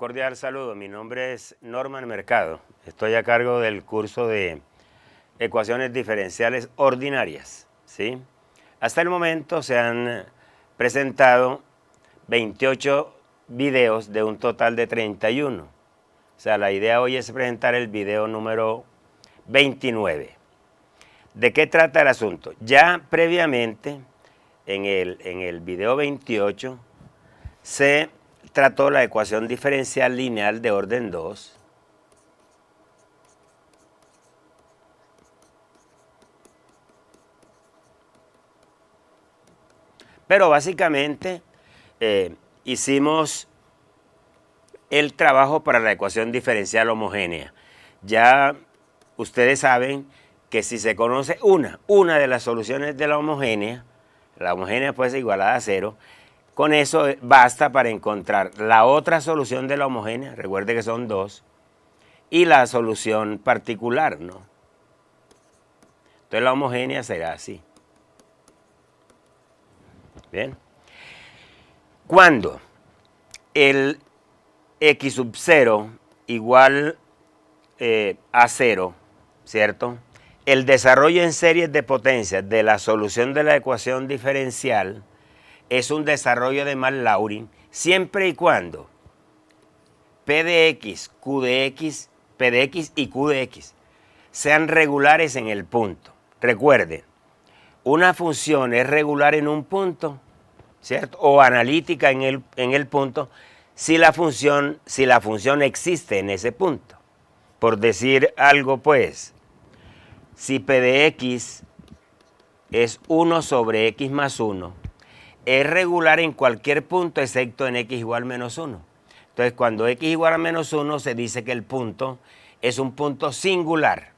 cordial saludo. Mi nombre es Norman Mercado. Estoy a cargo del curso de ecuaciones diferenciales ordinarias, ¿sí? Hasta el momento se han presentado 28 videos de un total de 31. O sea, la idea hoy es presentar el video número 29. ¿De qué trata el asunto? Ya previamente, en el video 28, se trató la ecuación diferencial lineal de orden 2. Pero básicamente hicimos el trabajo para la ecuación diferencial homogénea. Ya ustedes saben que si se conoce una de las soluciones de la homogénea pues igualada a 0, con eso basta para encontrar la otra solución de la homogénea, recuerde que son 2, y la solución particular, ¿no? Entonces la homogénea será así. Bien. Cuando el x sub 0 igual a 0, ¿cierto? El desarrollo en series de potencias de la solución de la ecuación diferencial es un desarrollo de Mark-Laurin siempre y cuando P de x, Q de x, P de x y Q de x sean regulares en el punto. Recuerden, una función es regular en un punto, ¿cierto? O analítica en el punto si la función existe en ese punto. Por decir algo, pues, si P de x es 1 sobre x más 1, es regular en cualquier punto excepto en x igual menos 1. Entonces, cuando x igual a menos 1, se dice que el punto es un punto singular.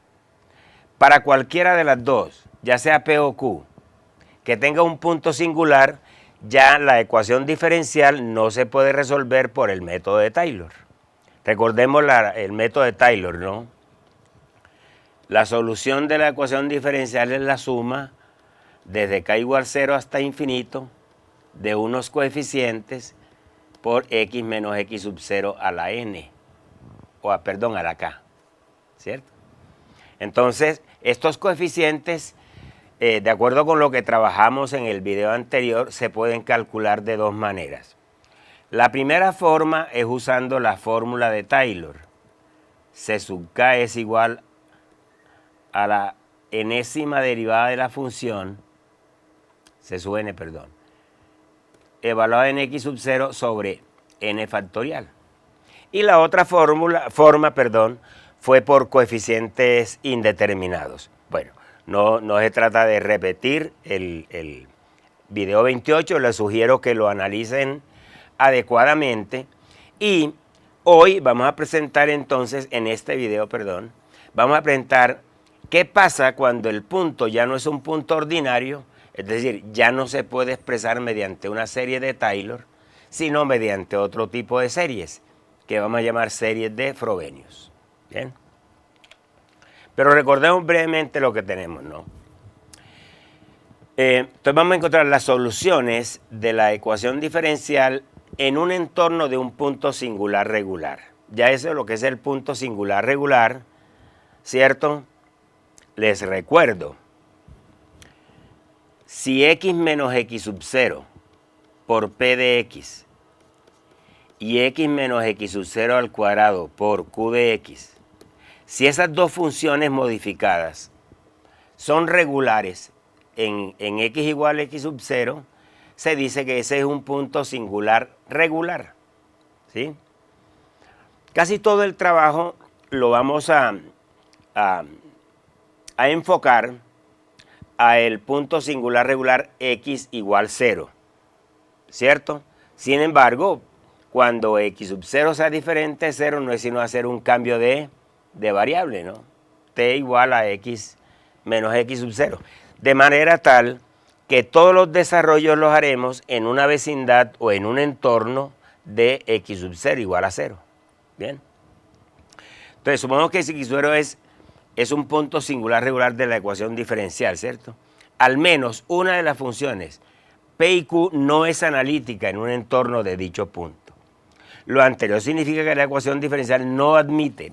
Para cualquiera de las dos, ya sea P o Q, que tenga un punto singular, ya la ecuación diferencial no se puede resolver por el método de Taylor. Recordemos el método de Taylor, ¿no? La solución de la ecuación diferencial es la suma desde k igual 0 hasta infinito de unos coeficientes por x menos x sub 0 a la n, a la k, ¿cierto? Entonces, estos coeficientes, de acuerdo con lo que trabajamos en el video anterior, se pueden calcular de dos maneras. La primera forma es usando la fórmula de Taylor. C sub k es igual a la enésima derivada de la función, C sub n, perdón, evaluada en x sub 0 sobre n factorial. Y la otra forma, fue por coeficientes indeterminados. Bueno, no se trata de repetir el video 28, les sugiero que lo analicen adecuadamente. Y hoy vamos a presentar entonces, en este video, vamos a presentar qué pasa cuando el punto ya no es un punto ordinario, es decir, ya no se puede expresar mediante una serie de Taylor, sino mediante otro tipo de series, que vamos a llamar series de Frobenius. ¿Bien? Pero recordemos brevemente lo que tenemos, ¿no? Entonces vamos a encontrar las soluciones de la ecuación diferencial en un entorno de un punto singular regular. Ya eso es lo que es el punto singular regular, ¿cierto? Les recuerdo, si x menos x sub 0 por p de x y x menos x sub 0 al cuadrado por q de x, si esas dos funciones modificadas son regulares en x igual a x sub 0, se dice que ese es un punto singular regular, ¿sí? Casi todo el trabajo lo vamos a enfocar a el punto singular regular x igual 0, ¿cierto? Sin embargo, cuando x sub 0 sea diferente de 0, no es sino hacer un cambio de variable, ¿no? T igual a x menos x sub 0. De manera tal que todos los desarrollos los haremos en una vecindad o en un entorno de x sub 0 igual a 0. ¿Bien? Entonces, supongamos que x sub 0 es un punto singular regular de la ecuación diferencial, ¿cierto? Al menos una de las funciones P y Q no es analítica en un entorno de dicho punto. Lo anterior significa que la ecuación diferencial no admite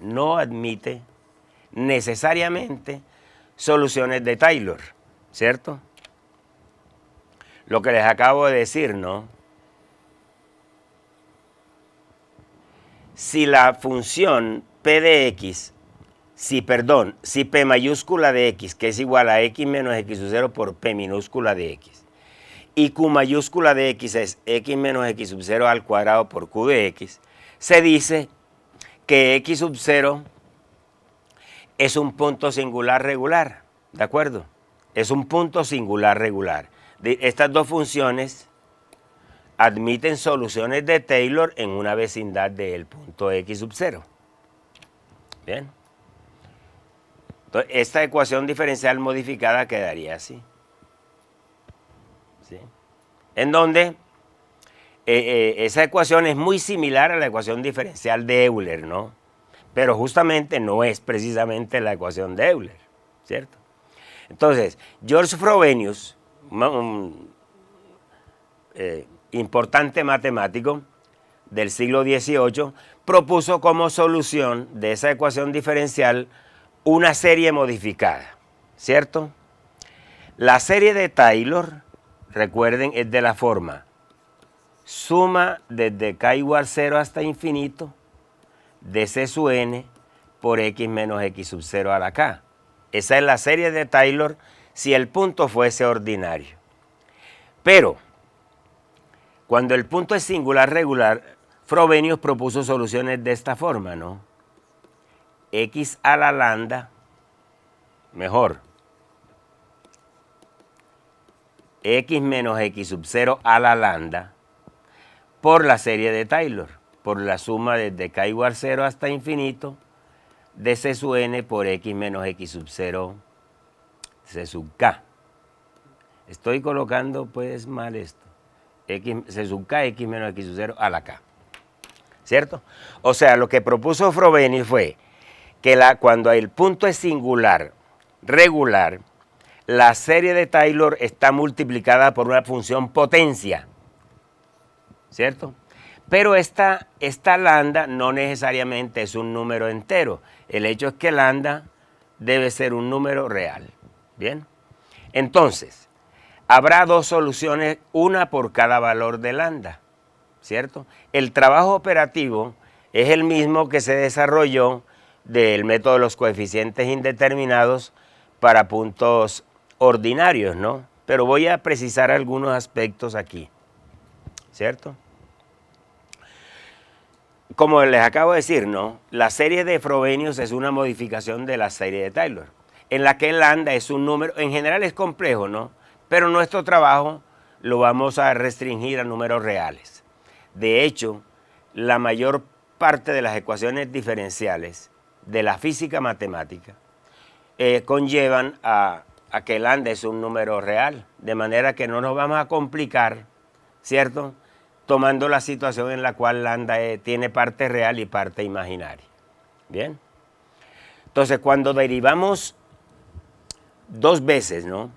necesariamente soluciones de Taylor, ¿cierto? Lo que les acabo de decir, ¿no? Si la función p de x, si p mayúscula de x, que es igual a x menos x sub 0 por p minúscula de x, y q mayúscula de x es x menos x sub 0 al cuadrado por q de x, se dice que x sub 0 es un punto singular regular, ¿de acuerdo? Es un punto singular regular. Estas dos funciones admiten soluciones de Taylor en una vecindad del punto x sub 0. Bien. Entonces, esta ecuación diferencial modificada quedaría así. ¿Sí? En donde esa ecuación es muy similar a la ecuación diferencial de Euler, ¿no? Pero justamente no es precisamente la ecuación de Euler, ¿cierto? Entonces, George Frobenius, importante matemático del siglo XVIII, propuso como solución de esa ecuación diferencial una serie modificada, ¿cierto? La serie de Taylor, recuerden, es de la forma suma desde k igual 0 hasta infinito de c sub n por x menos x sub 0 a la k. Esa es la serie de Taylor si el punto fuese ordinario. Pero cuando el punto es singular regular, Frobenius propuso soluciones de esta forma, ¿no? X a la lambda, mejor, x menos x sub 0 a la lambda por la serie de Taylor, por la suma desde k igual 0 hasta infinito de c sub n por x menos x sub 0 c sub k. Estoy colocando pues mal esto. C sub k, x menos x sub 0 a la k. ¿Cierto? O sea, lo que propuso Frobenius fue que cuando el punto es singular, regular, la serie de Taylor está multiplicada por una función potencia. ¿Cierto? Pero esta lambda no necesariamente es un número entero. El hecho es que lambda debe ser un número real. ¿Bien? Entonces, habrá dos soluciones, una por cada valor de lambda, ¿cierto? El trabajo operativo es el mismo que se desarrolló del método de los coeficientes indeterminados para puntos ordinarios, ¿no? Pero voy a precisar algunos aspectos aquí, ¿cierto? Como les acabo de decir, ¿no? La serie de Frobenius es una modificación de la serie de Taylor, en la que el lambda es un número, en general es complejo, ¿no? Pero nuestro trabajo lo vamos a restringir a números reales. De hecho, la mayor parte de las ecuaciones diferenciales de la física matemática conllevan a que el lambda es un número real, de manera que no nos vamos a complicar, ¿cierto?, tomando la situación en la cual lambda tiene parte real y parte imaginaria. Bien. Entonces, cuando derivamos dos veces, ¿no?,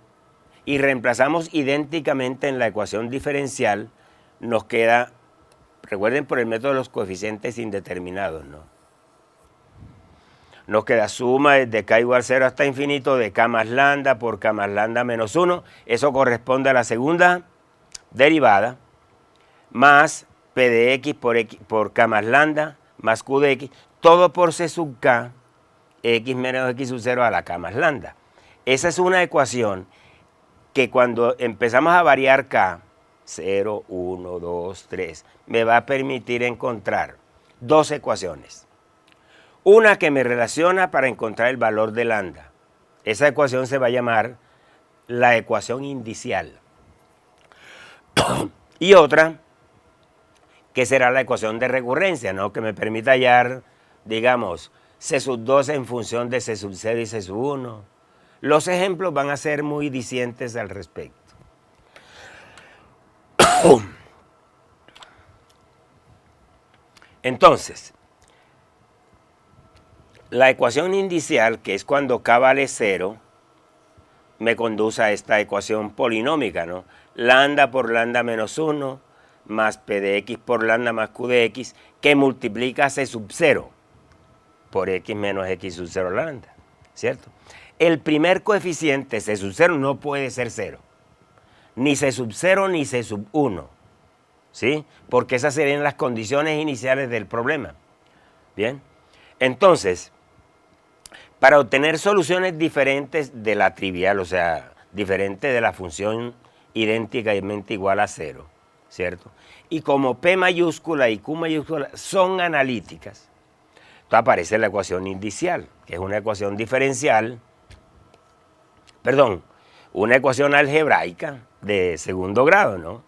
y reemplazamos idénticamente en la ecuación diferencial, nos queda, recuerden, por el método de los coeficientes indeterminados, ¿no? Nos queda suma desde k igual 0 hasta infinito de k más lambda por k más lambda menos 1. Eso corresponde a la segunda derivada, más p de x por k más lambda, más q de x, todo por c sub k, x menos x sub 0 a la k más lambda. Esa es una ecuación que cuando empezamos a variar k, 0, 1, 2, 3, me va a permitir encontrar dos ecuaciones. Una que me relaciona para encontrar el valor de lambda. Esa ecuación se va a llamar la ecuación indicial. Y otra que será la ecuación de recurrencia, ¿no?, que me permita hallar, digamos, c sub 2 en función de c sub 0 y c sub 1. Los ejemplos van a ser muy dicientes al respecto. Entonces, la ecuación indicial, que es cuando k vale 0, me conduce a esta ecuación polinómica, ¿no? Lambda por lambda menos 1, más P de X por lambda más Q de X, que multiplica C sub 0 por X menos X sub 0 lambda, ¿cierto? El primer coeficiente, C sub 0, no puede ser 0. Ni C sub 0 ni C sub 1, ¿sí? Porque esas serían las condiciones iniciales del problema. Bien, entonces, para obtener soluciones diferentes de la trivial, o sea, diferentes de la función idénticamente igual a 0, ¿cierto? Y como P mayúscula y Q mayúscula son analíticas, entonces aparece la ecuación indicial, que es una ecuación diferencial, una ecuación algebraica de segundo grado, ¿no?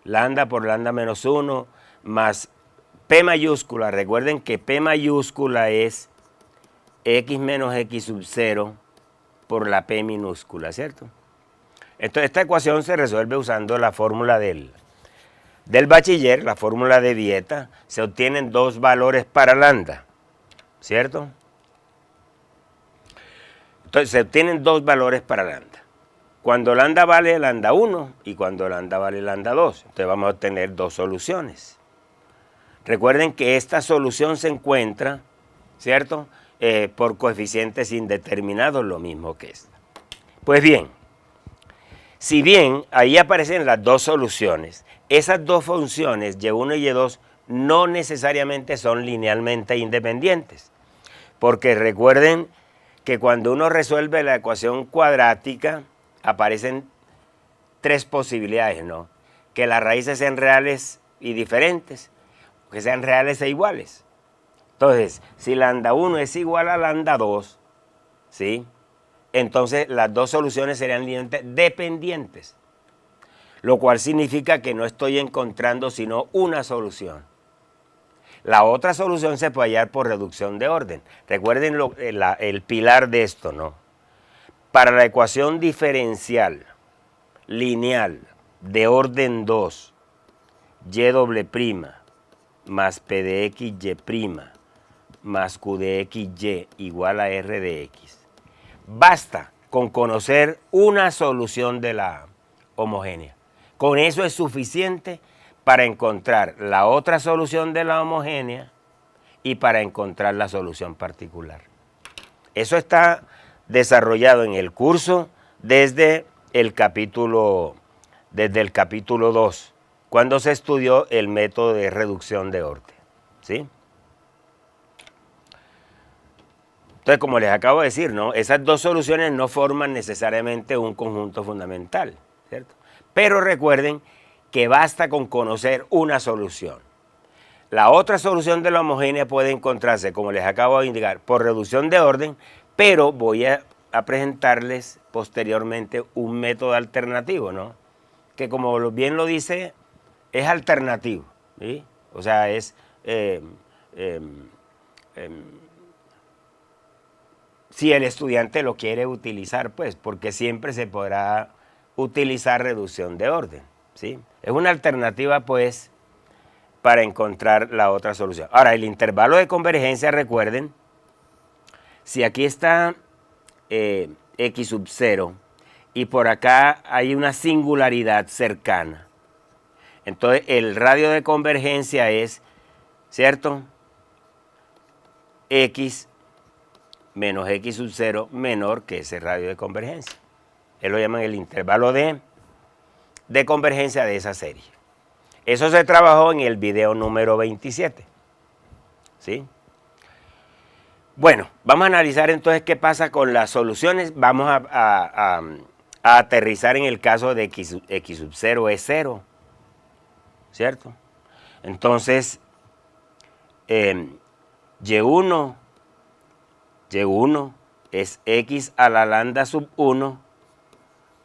Lambda por lambda menos 1 más P mayúscula. Recuerden que P mayúscula es X menos X sub 0 por la P minúscula, ¿cierto? Entonces esta ecuación se resuelve usando la fórmula del bachiller, la fórmula de Vieta. Se obtienen dos valores para lambda, ¿cierto? Entonces se obtienen dos valores para lambda. Cuando lambda vale lambda 1 y cuando lambda vale lambda 2. Entonces vamos a obtener dos soluciones. Recuerden que esta solución se encuentra, ¿cierto?, por coeficientes indeterminados, lo mismo que esta. Pues bien, si bien ahí aparecen las dos soluciones, esas dos funciones, y1 y y2, no necesariamente son linealmente independientes. Porque recuerden que cuando uno resuelve la ecuación cuadrática, aparecen tres posibilidades, ¿no? Que las raíces sean reales y diferentes, que sean reales e iguales. Entonces, si lambda 1 es igual a lambda 2, ¿sí?, entonces las dos soluciones serían linealmente dependientes, lo cual significa que no estoy encontrando sino una solución. La otra solución se puede hallar por reducción de orden. Recuerden el pilar de esto, ¿no? Para la ecuación diferencial lineal de orden 2, y doble prima más P de X y' más Q de X y igual a R de X. Basta con conocer una solución de la homogénea. Con eso es suficiente para encontrar la otra solución de la homogénea y para encontrar la solución particular. Eso está desarrollado en el curso desde el capítulo 2, cuando se estudió el método de reducción de orden, ¿sí? Entonces, como les acabo de decir, ¿no?, esas dos soluciones no forman necesariamente un conjunto fundamental, ¿cierto? Pero recuerden que basta con conocer una solución. La otra solución de la homogénea puede encontrarse, como les acabo de indicar, por reducción de orden, pero voy a presentarles posteriormente un método alternativo, ¿no?, que como bien lo dice, es alternativo, ¿sí? O sea, es si el estudiante lo quiere utilizar, pues, porque siempre se podrá utilizar reducción de orden, ¿sí? Es una alternativa, pues, para encontrar la otra solución. Ahora, el intervalo de convergencia, recuerden, si aquí está X sub 0 y por acá hay una singularidad cercana, entonces el radio de convergencia es, ¿cierto?, X menos X sub 0 menor que ese radio de convergencia. Él lo llaman el intervalo de convergencia de esa serie. Eso se trabajó en el video número 27, ¿sí? Bueno, vamos a analizar entonces qué pasa con las soluciones. Vamos a aterrizar en el caso de X sub 0 es 0, ¿cierto? Entonces, Y1 es X a la lambda sub 1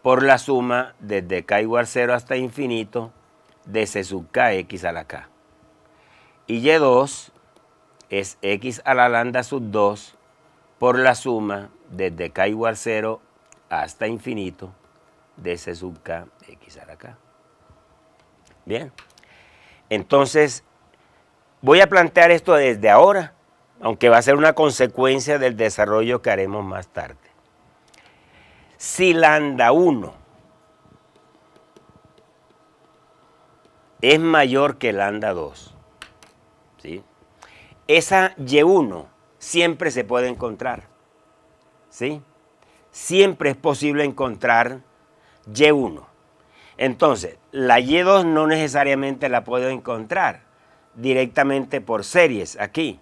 por la suma desde K igual 0 hasta infinito de C sub K X a la K. Y Y2 es X a la lambda sub 2 por la suma desde K igual 0 hasta infinito de C sub K X a la K. Bien, entonces voy a plantear esto desde ahora, aunque va a ser una consecuencia del desarrollo que haremos más tarde. Si lambda 1 es mayor que lambda 2. ¿Sí? Esa Y1 siempre se puede encontrar. ¿Sí? Siempre es posible encontrar Y1. Entonces, la Y2 no necesariamente la puedo encontrar directamente por series aquí,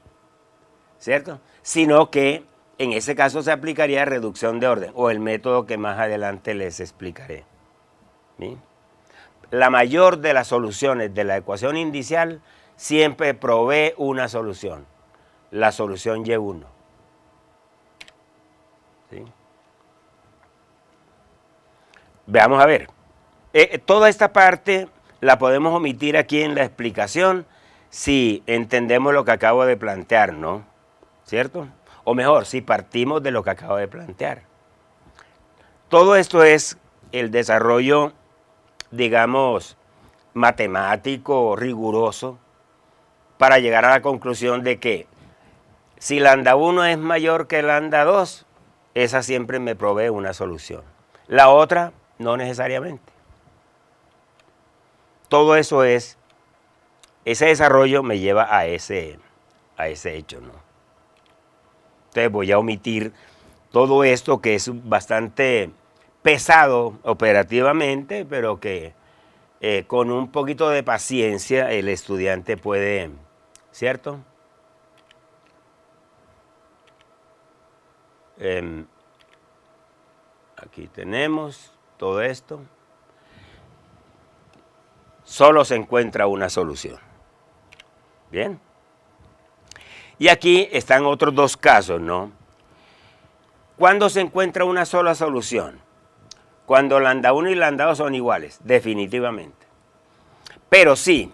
¿cierto? Sino que en ese caso se aplicaría reducción de orden o el método que más adelante les explicaré. ¿Sí? La mayor de las soluciones de la ecuación indicial siempre provee una solución, la solución Y1. ¿Sí? Veamos a ver. Toda esta parte la podemos omitir aquí en la explicación si entendemos lo que acabo de plantear, ¿no? ¿Cierto? O mejor, si partimos de lo que acabo de plantear. Todo esto es el desarrollo, digamos, matemático, riguroso, para llegar a la conclusión de que si lambda 1 es mayor que lambda 2, esa siempre me provee una solución. La otra, no necesariamente. Todo eso es, ese desarrollo me lleva a ese hecho, ¿no? Entonces voy a omitir todo esto que es bastante pesado operativamente, pero que con un poquito de paciencia el estudiante puede, ¿cierto? Aquí tenemos todo esto. Solo se encuentra una solución. Bien. Y aquí están otros dos casos, ¿no? ¿Cuándo se encuentra una sola solución? Cuando lambda 1 y lambda 2 son iguales, definitivamente. Pero sí,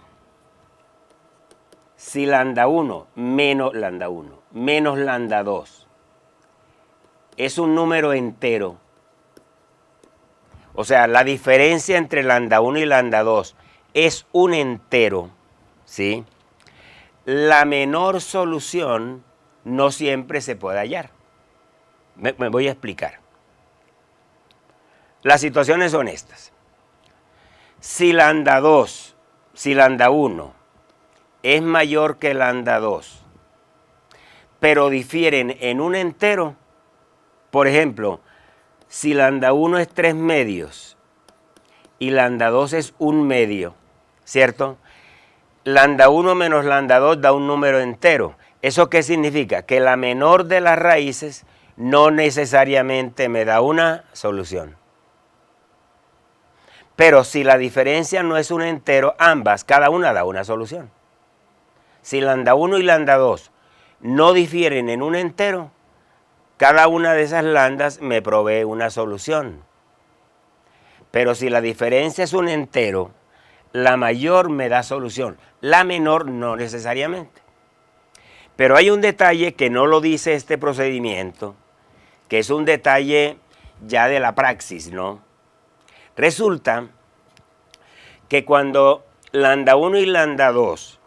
si lambda 1 menos lambda 2 es un número entero, o sea, la diferencia entre lambda 1 y lambda 2 es un entero, ¿sí? La menor solución no siempre se puede hallar. Me voy a explicar. Las situaciones son estas. Si lambda 1 es mayor que lambda 2, pero difieren en un entero, por ejemplo, si lambda 1 es 3 medios y lambda 2 es 1 medio, ¿cierto? Lambda 1 menos lambda 2 da un número entero. ¿Eso qué significa? Que la menor de las raíces no necesariamente me da una solución. Pero si la diferencia no es un entero, ambas, cada una da una solución. Si lambda 1 y lambda 2 no difieren en un entero, cada una de esas lambdas me provee una solución. Pero si la diferencia es un entero, la mayor me da solución, la menor no necesariamente. Pero hay un detalle que no lo dice este procedimiento, que es un detalle ya de la praxis, ¿no? Resulta que cuando lambda 1 y lambda 2,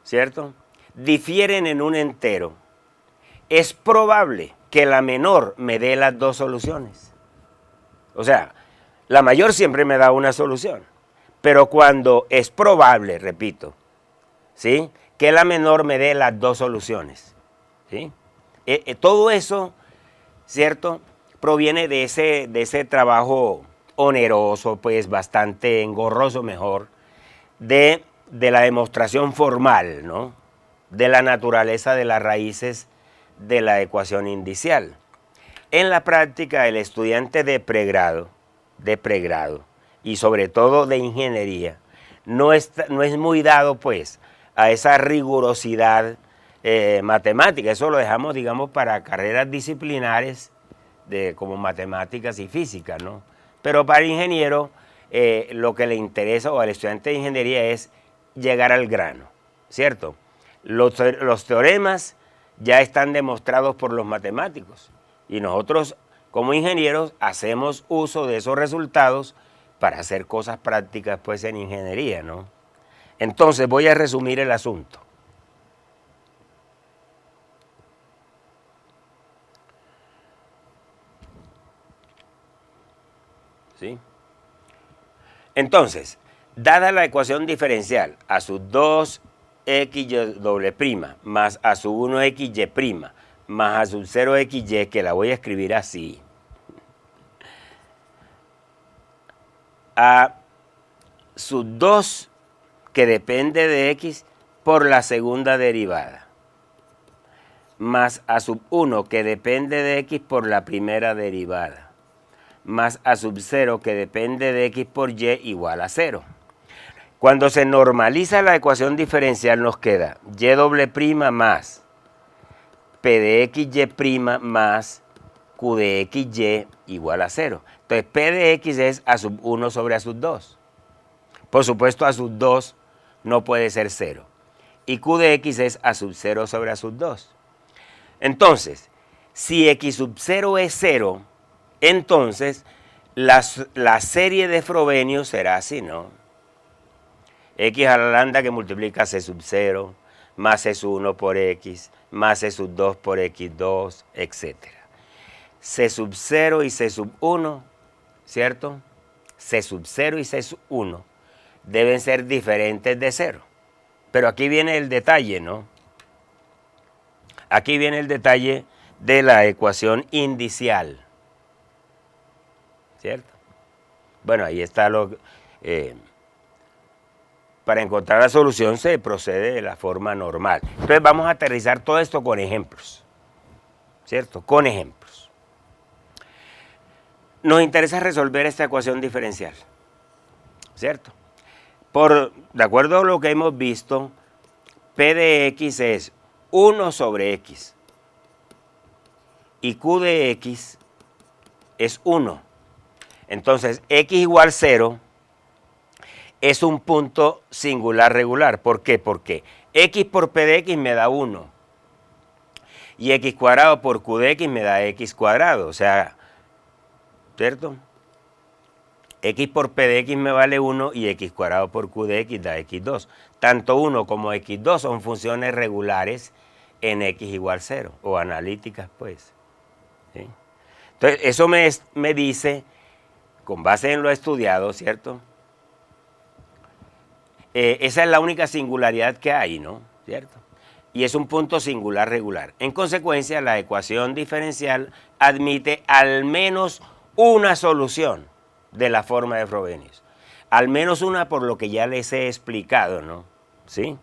¿cierto?, difieren en un entero, es probable que la menor me dé las dos soluciones. O sea, la mayor siempre me da una solución, pero cuando es probable, repito, ¿sí?, que la menor me dé las dos soluciones, ¿sí? Todo eso, ¿cierto?, proviene de ese trabajo oneroso, pues bastante engorroso mejor, de la demostración formal, ¿no?, de la naturaleza de las raíces de la ecuación indicial. En la práctica, el estudiante de pregrado y sobre todo de ingeniería, no es muy dado pues a esa rigurosidad matemática. Eso lo dejamos, digamos, para carreras disciplinares como matemáticas y física, ¿no? Pero para el ingeniero lo que le interesa, o al estudiante de ingeniería, es llegar al grano, ¿cierto? Los teoremas ya están demostrados por los matemáticos y nosotros como ingenieros hacemos uso de esos resultados para hacer cosas prácticas pues en ingeniería, ¿no? Entonces voy a resumir el asunto. ¿Sí? Entonces, Dada la ecuación diferencial a sus 2xy doble prima más a su 1xy prima más a su 0xy, que la voy a escribir así, a sub 2 que depende de x por la segunda derivada, más a sub 1 que depende de x por la primera derivada, más a sub 0 que depende de x por y igual a 0. Cuando se normaliza la ecuación diferencial nos queda y doble prima más p de xy más q de xy igual a 0. Entonces p de x es a sub 1 sobre a sub 2. Por supuesto a sub 2 no puede ser 0. Y q de x es a sub 0 sobre a sub 2. Entonces, si x sub 0 es 0, entonces la serie de Frobenius será así, ¿no? X a la lambda que multiplica C sub 0, más C sub 1 por X, más C sub 2 por X2, etc. C sub 0 y C sub 1, ¿cierto? C sub 0 y C sub 1 deben ser diferentes de 0. Pero aquí viene el detalle, ¿no? Aquí viene el detalle de la ecuación indicial, ¿cierto? Bueno, ahí está lo... para encontrar la solución se procede de la forma normal. Entonces vamos a aterrizar todo esto con ejemplos, ¿cierto? Con ejemplos. Nos interesa resolver esta ecuación diferencial, ¿cierto? De acuerdo a lo que hemos visto, P de X es 1 sobre X y Q de X es 1. Entonces, X igual 0 es un punto singular regular. ¿Por qué? Porque X por P de X me da 1 y X cuadrado por Q de X me da X cuadrado. O sea, ¿cierto? X por P de X me vale 1 y X cuadrado por Q de X da X2. Tanto 1 como X2 son funciones regulares en X igual 0, o analíticas, pues. ¿Sí? Entonces, eso me dice, con base en lo estudiado, ¿cierto? Esa es la única singularidad que hay, ¿no? ¿Cierto? Y es un punto singular regular. En consecuencia, la ecuación diferencial admite al menos una solución de la forma de Frobenius. Al menos una por lo que ya les he explicado, ¿no? ¿Sí?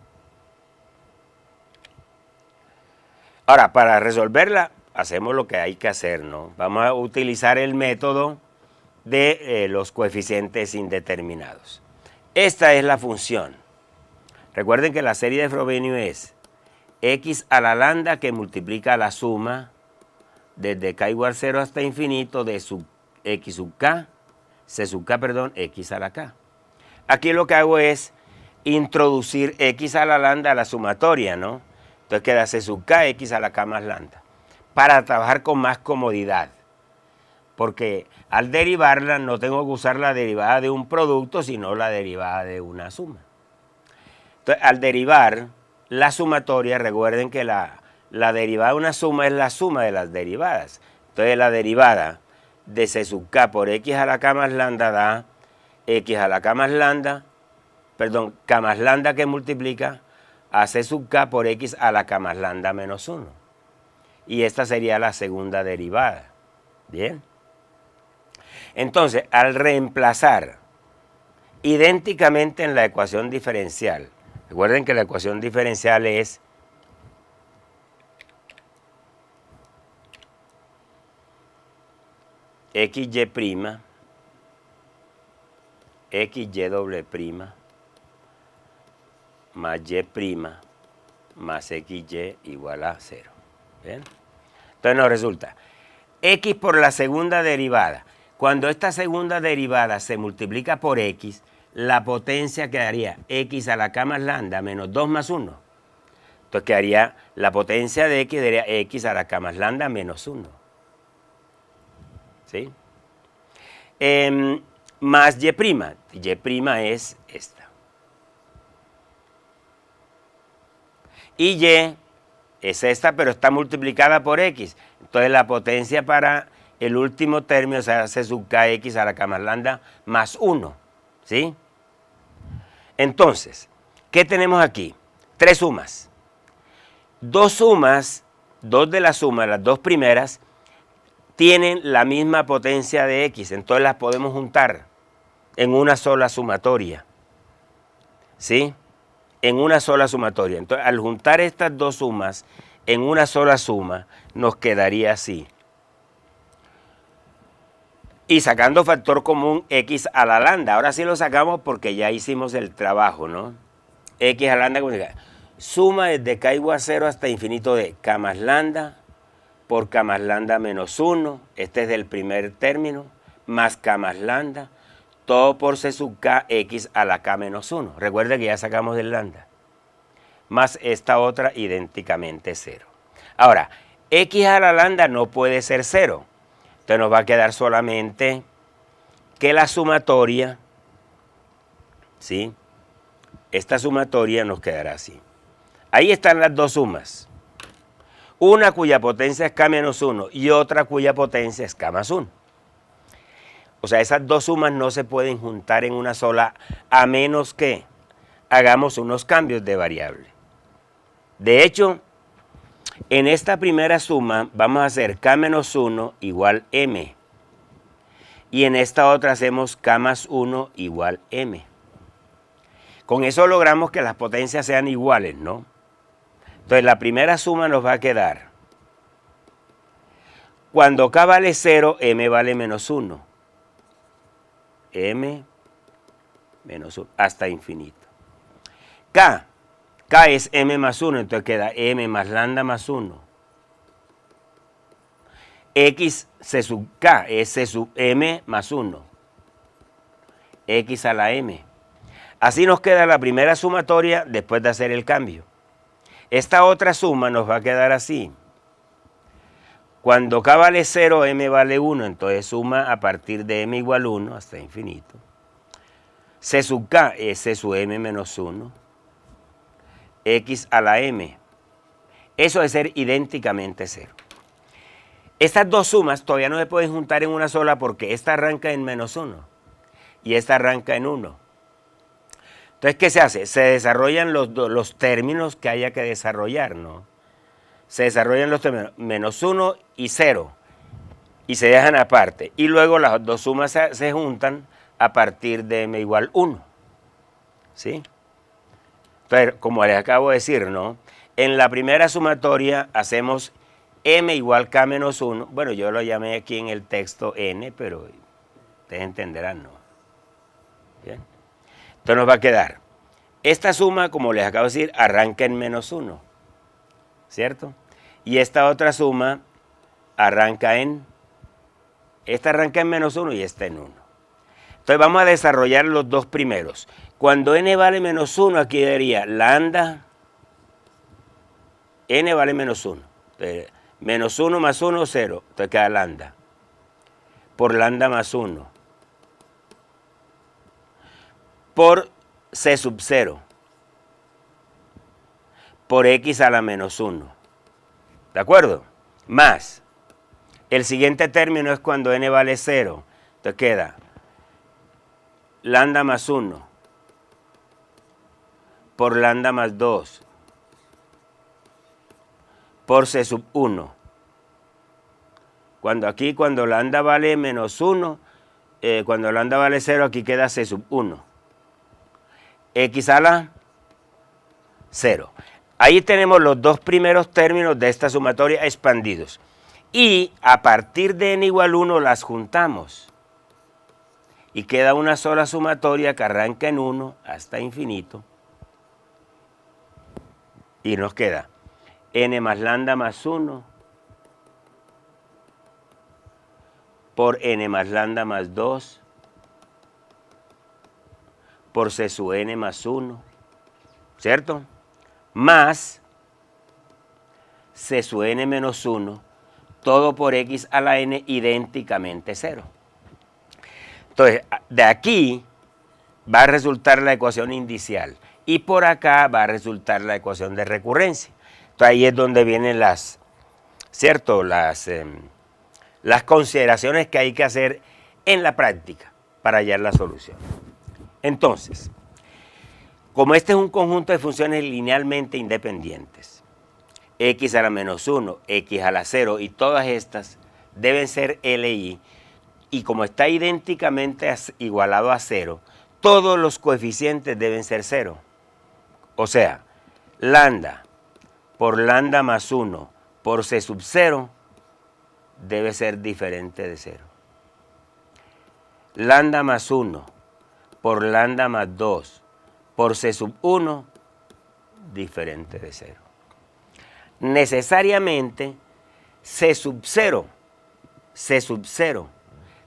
Ahora, para resolverla, hacemos lo que hay que hacer, ¿no? Vamos a utilizar el método de los coeficientes indeterminados. Esta es la función. Recuerden que la serie de Frobenius es x a la lambda que multiplica la suma desde k igual 0 hasta infinito de sub x sub k, c sub k, perdón, x a la k. Aquí lo que hago es introducir x a la lambda a la sumatoria, ¿no? Entonces queda c sub k, x a la k más lambda, para trabajar con más comodidad. Porque al derivarla no tengo que usar la derivada de un producto, sino la derivada de una suma. Entonces, al derivar la sumatoria, recuerden que la derivada de una suma es la suma de las derivadas. Entonces, la derivada de c sub k por x a la k más lambda da x a la k más lambda, perdón, k más lambda que multiplica a c sub k por x a la k más lambda menos 1. Y esta sería la segunda derivada. Bien. Entonces, al reemplazar idénticamente en la ecuación diferencial, recuerden que la ecuación diferencial es xy', xy doble prima, más y' más xy igual a 0. ¿Bien? Entonces nos resulta x por la segunda derivada. Cuando esta segunda derivada se multiplica por x, la potencia quedaría x a la k más lambda menos 2 más 1. Entonces quedaría la potencia de x, sería x a la k más lambda menos 1. ¿Sí? Más y'. Y' es esta. Y y es esta, pero está multiplicada por x. Entonces la potencia para el último término, o sea, c sub k x a la k más lambda más 1, ¿sí? Entonces, ¿qué tenemos aquí? Tres sumas. Dos sumas, dos de las sumas, las dos primeras, tienen la misma potencia de x, entonces las podemos juntar en una sola sumatoria. ¿Sí? En una sola sumatoria. Entonces, al juntar estas dos sumas en una sola suma, nos quedaría así. Y sacando factor común x a la lambda. Ahora sí lo sacamos porque ya hicimos el trabajo, ¿no? X a lambda, suma desde k igual a 0 hasta infinito de k más lambda por k más lambda menos 1, este es del primer término, más k más lambda, todo por c sub k x a la k menos 1. Recuerda que ya sacamos del lambda. Más esta otra idénticamente 0. Ahora, x a la lambda no puede ser 0. Entonces nos va a quedar solamente que la sumatoria, ¿sí? Esta sumatoria nos quedará así. Ahí están las dos sumas. Una cuya potencia es k menos 1 y otra cuya potencia es k más 1. O sea, esas dos sumas no se pueden juntar en una sola a menos que hagamos unos cambios de variable. De hecho, en esta primera suma vamos a hacer k menos 1 igual m. Y en esta otra hacemos k más 1 igual m. Con eso logramos que las potencias sean iguales, ¿no? Entonces la primera suma nos va a quedar. Cuando k vale 0, m vale menos 1. M menos 1 hasta infinito. K es m más 1, entonces queda m más lambda más 1. X c sub k es c sub m más 1. X a la m. Así nos queda la primera sumatoria después de hacer el cambio. Esta otra suma nos va a quedar así. Cuando k vale 0, m vale 1, entonces suma a partir de m igual 1 hasta infinito. C sub k es c sub m menos 1. X a la m. Eso debe ser idénticamente 0. Estas dos sumas todavía no se pueden juntar en una sola porque esta arranca en menos 1 y esta arranca en 1. Entonces, ¿qué se hace? Se desarrollan los términos que haya que desarrollar, ¿no? Se desarrollan los términos menos 1 y 0 y se dejan aparte. Y luego las dos sumas se juntan a partir de m igual 1. ¿Sí? Entonces, como les acabo de decir, ¿no? En la primera sumatoria hacemos m igual k menos 1. Bueno, yo lo llamé aquí en el texto n, pero ustedes entenderán, ¿no? Bien. Entonces nos va a quedar. Esta suma, como les acabo de decir, arranca en menos 1. ¿Cierto? Y esta otra suma arranca en... Esta arranca en menos 1 y esta en 1. Entonces vamos a desarrollar los dos primeros. Cuando n vale menos 1, aquí diría lambda, n vale menos 1. Entonces, menos 1 más 1, 0. Entonces queda lambda. Por lambda más 1. Por c sub 0. Por x a la menos 1. ¿De acuerdo? Más. El siguiente término es cuando n vale 0. Entonces queda lambda más 1. Por lambda más 2. Por c sub 1. Cuando lambda vale menos 1, cuando lambda vale 0, aquí queda c sub 1. X a la 0. Ahí tenemos los dos primeros términos de esta sumatoria expandidos. Y a partir de n igual 1 las juntamos. Y queda una sola sumatoria que arranca en 1 hasta infinito. Y nos queda n más lambda más 1 por n más lambda más 2 por c sub n más 1, ¿cierto? Más c sub n menos 1, todo por x a la n idénticamente 0. Entonces, de aquí va a resultar la ecuación indicial y por acá va a resultar la ecuación de recurrencia. Entonces, ahí es donde vienen ¿cierto? Las consideraciones que hay que hacer en la práctica para hallar la solución. Entonces, Como este es un conjunto de funciones linealmente independientes, x a la menos 1, x a la 0 y todas estas deben ser LI, y como está idénticamente igualado a 0, todos los coeficientes deben ser 0. O sea, lambda por lambda más 1 por c sub 0 debe ser diferente de 0. Lambda más 1 por lambda más 2 por c sub 1 diferente de 0. Necesariamente c sub 0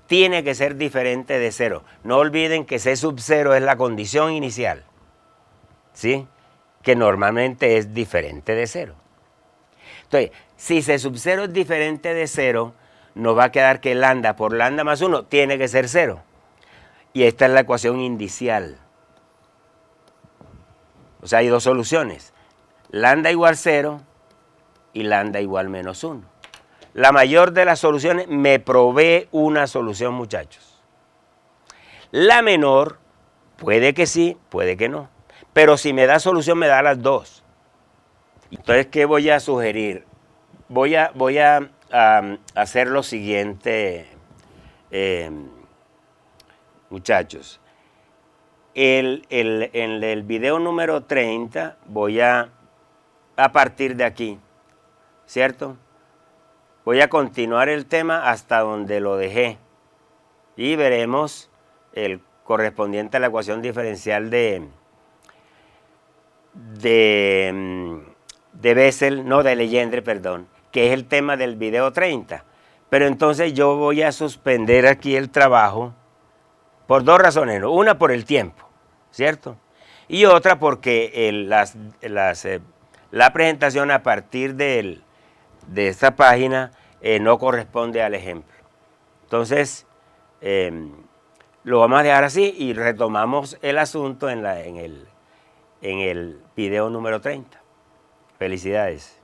tiene que ser diferente de 0. No olviden que c sub 0 es la condición inicial, ¿sí? Que normalmente es diferente de 0. Entonces, si c sub 0 es diferente de 0, nos va a quedar que lambda por lambda más 1 tiene que ser 0. Y esta es la ecuación indicial. O sea, hay dos soluciones. Lambda igual 0 y lambda igual menos 1. La mayor de las soluciones me provee una solución, muchachos. La menor, puede que sí, puede que no. Pero si me da solución, me da las dos. Entonces, ¿qué voy a sugerir? Voy a hacer lo siguiente, muchachos. En el video número 30 voy a partir de aquí, ¿cierto? Voy a continuar el tema hasta donde lo dejé y veremos el correspondiente a la ecuación diferencial de Bessel, no, de Legendre, perdón, que es el tema del video 30. Pero entonces yo voy a suspender aquí el trabajo por dos razones. Una, por el tiempo, ¿cierto? Y otra porque la presentación a partir de esta página no corresponde al ejemplo. Entonces, lo vamos a dejar así y retomamos el asunto en el video número 30. Felicidades.